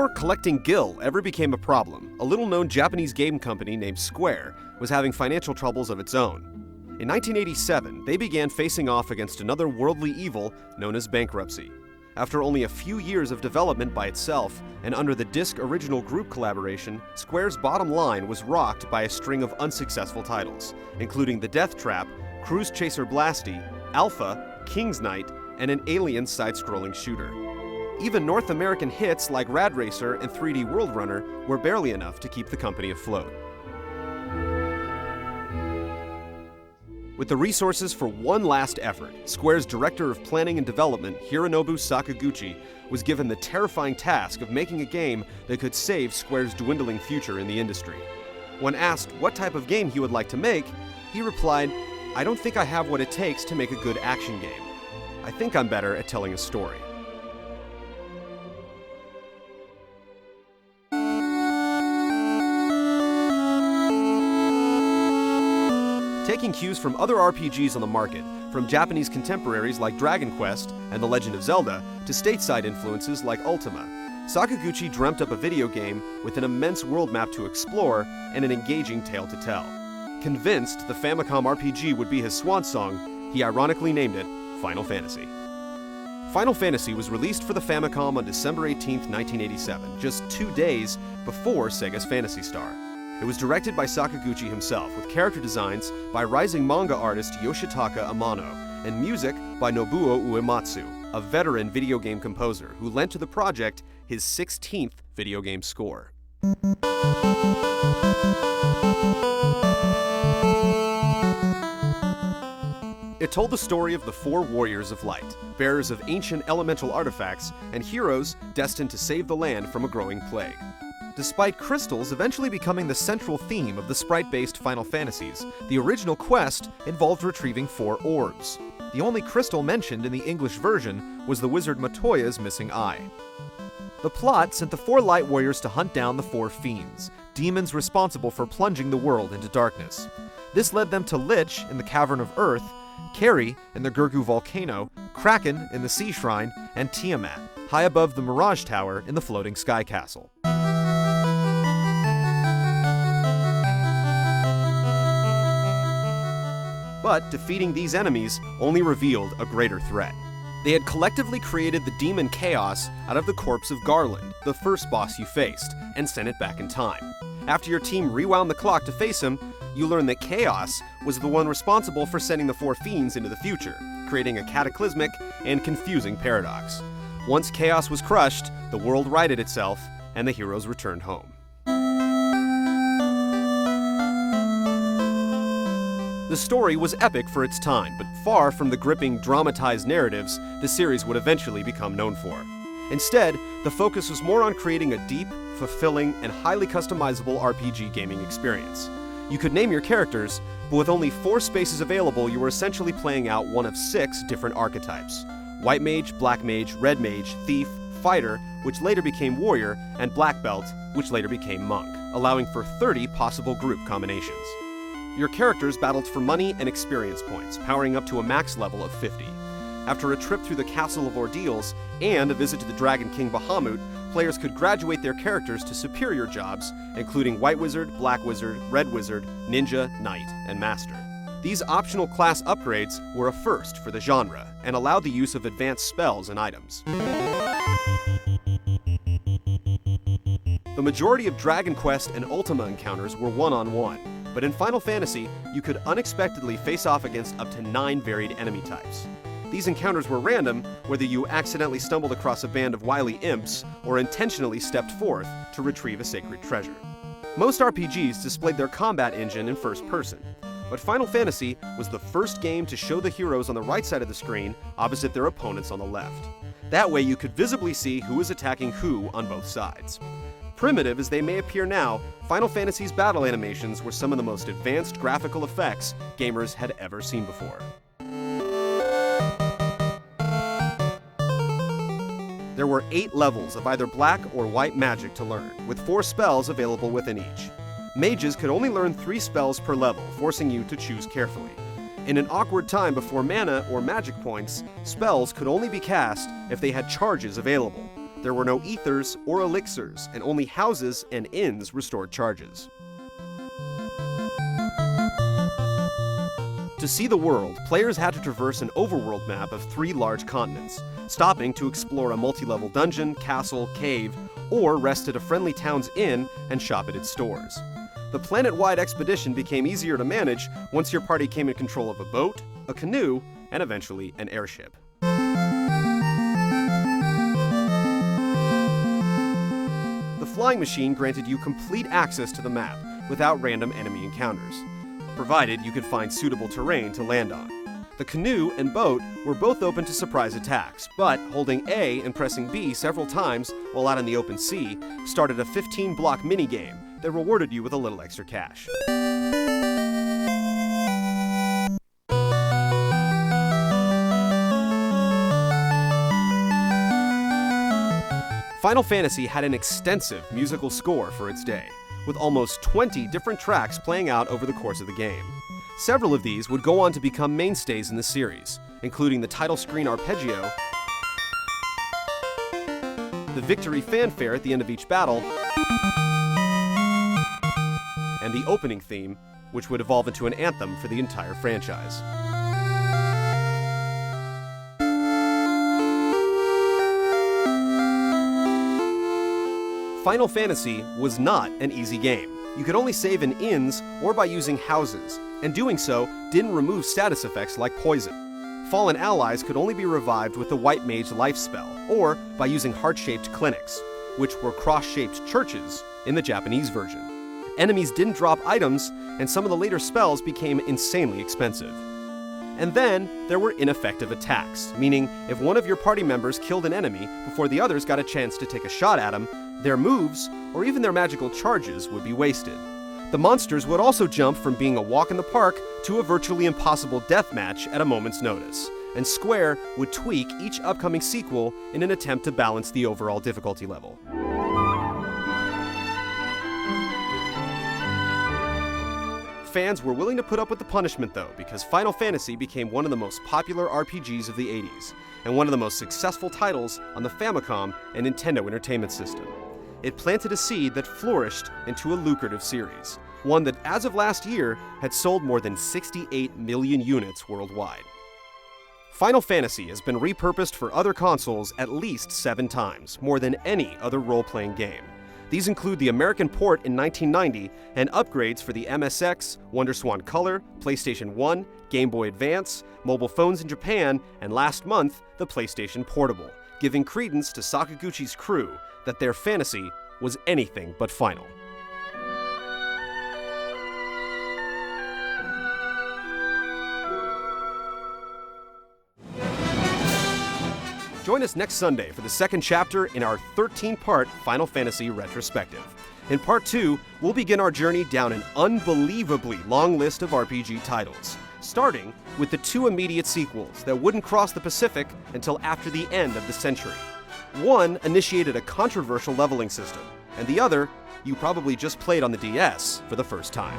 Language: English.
Before collecting gil ever became a problem, a little-known Japanese game company named Square was having financial troubles of its own. In 1987, they began facing off against another worldly evil known as bankruptcy. After only a few years of development by itself, and under the Disc Original Group collaboration, Square's bottom line was rocked by a string of unsuccessful titles, including The Death Trap, Cruise Chaser Blasty, Alpha, King's Knight, and an alien side-scrolling shooter. Even North American hits like Rad Racer and 3D World Runner were barely enough to keep the company afloat. With the resources for one last effort, Square's Director of Planning and Development, Hironobu Sakaguchi, was given the terrifying task of making a game that could save Square's dwindling future in the industry. When asked what type of game he would like to make, he replied, "I don't think I have what it takes to make a good action game. I think I'm better at telling a story." Taking cues from other RPGs on the market, from Japanese contemporaries like Dragon Quest and The Legend of Zelda, to stateside influences like Ultima, Sakaguchi dreamt up a video game with an immense world map to explore and an engaging tale to tell. Convinced the Famicom RPG would be his swan song, he ironically named it Final Fantasy. Final Fantasy was released for the Famicom on December 18, 1987, just 2 days before Sega's Phantasy Star. It was directed by Sakaguchi himself, with character designs by rising manga artist Yoshitaka Amano, and music by Nobuo Uematsu, a veteran video game composer who lent to the project his 16th video game score. It told the story of the 4 warriors of light, bearers of ancient elemental artifacts, and heroes destined to save the land from a growing plague. Despite crystals eventually becoming the central theme of the sprite-based Final Fantasies, the original quest involved retrieving 4 orbs. The only crystal mentioned in the English version was the wizard Matoya's missing eye. The plot sent the 4 light warriors to hunt down the 4 fiends, demons responsible for plunging the world into darkness. This led them to Lich in the Cavern of Earth, Keri in the Gurgu Volcano, Kraken in the Sea Shrine, and Tiamat, high above the Mirage Tower in the Floating Sky Castle. But defeating these enemies only revealed a greater threat. They had collectively created the demon Chaos out of the corpse of Garland, the first boss you faced, and sent it back in time. After your team rewound the clock to face him, you learned that Chaos was the one responsible for sending the 4 fiends into the future, creating a cataclysmic and confusing paradox. Once Chaos was crushed, the world righted itself, and the heroes returned home. The story was epic for its time, but far from the gripping, dramatized narratives the series would eventually become known for. Instead, the focus was more on creating a deep, fulfilling, and highly customizable RPG gaming experience. You could name your characters, but with only 4 spaces available, you were essentially playing out one of 6 different archetypes: White Mage, Black Mage, Red Mage, Thief, Fighter, which later became Warrior, and Black Belt, which later became Monk, allowing for 30 possible group combinations. Your characters battled for money and experience points, powering up to a max level of 50. After a trip through the Castle of Ordeals and a visit to the Dragon King Bahamut, players could graduate their characters to superior jobs, including White Wizard, Black Wizard, Red Wizard, Ninja, Knight, and Master. These optional class upgrades were a first for the genre, and allowed the use of advanced spells and items. The majority of Dragon Quest and Ultima encounters were one-on-one, but in Final Fantasy, you could unexpectedly face off against up to 9 varied enemy types. These encounters were random, whether you accidentally stumbled across a band of wily imps or intentionally stepped forth to retrieve a sacred treasure. Most RPGs displayed their combat engine in first person, but Final Fantasy was the first game to show the heroes on the right side of the screen opposite their opponents on the left. That way you could visibly see who was attacking who on both sides. Primitive as they may appear now, Final Fantasy's battle animations were some of the most advanced graphical effects gamers had ever seen before. There were 8 levels of either black or white magic to learn, with 4 spells available within each. Mages could only learn 3 spells per level, forcing you to choose carefully. In an awkward time before mana or magic points, spells could only be cast if they had charges available. There were no ethers or elixirs, and only houses and inns restored charges. To see the world, players had to traverse an overworld map of 3 large continents, stopping to explore a multi-level dungeon, castle, cave, or rest at a friendly town's inn and shop at its stores. The planet-wide expedition became easier to manage once your party came in control of a boat, a canoe, and eventually an airship. The flying machine granted you complete access to the map without random enemy encounters, provided you could find suitable terrain to land on. The canoe and boat were both open to surprise attacks, but holding A and pressing B several times while out in the open sea started a 15-block minigame that rewarded you with a little extra cash. Final Fantasy had an extensive musical score for its day, with almost 20 different tracks playing out over the course of the game. Several of these would go on to become mainstays in the series, including the title screen arpeggio, the victory fanfare at the end of each battle, and the opening theme, which would evolve into an anthem for the entire franchise. Final Fantasy was not an easy game. You could only save in inns or by using houses, and doing so didn't remove status effects like poison. Fallen allies could only be revived with the White Mage life spell, or by using heart-shaped clinics, which were cross-shaped churches in the Japanese version. Enemies didn't drop items, and some of the later spells became insanely expensive. And then there were ineffective attacks, meaning if one of your party members killed an enemy before the others got a chance to take a shot at him, their moves, or even their magical charges, would be wasted. The monsters would also jump from being a walk in the park to a virtually impossible deathmatch at a moment's notice, and Square would tweak each upcoming sequel in an attempt to balance the overall difficulty level. Fans were willing to put up with the punishment though, because Final Fantasy became one of the most popular RPGs of the 80s, and one of the most successful titles on the Famicom and Nintendo Entertainment System. It planted a seed that flourished into a lucrative series, one that as of last year had sold more than 68 million units worldwide. Final Fantasy has been repurposed for other consoles at least 7 times, more than any other role-playing game. These include the American port in 1990 and upgrades for the MSX, WonderSwan Color, PlayStation 1, Game Boy Advance, mobile phones in Japan, and last month, the PlayStation Portable, giving credence to Sakaguchi's crew that their fantasy was anything but final. Join us next Sunday for the second chapter in our 13-part Final Fantasy retrospective. In Part 2, we'll begin our journey down an unbelievably long list of RPG titles, starting with the 2 immediate sequels that wouldn't cross the Pacific until after the end of the century. One initiated a controversial leveling system, and the other you probably just played on the DS for the first time.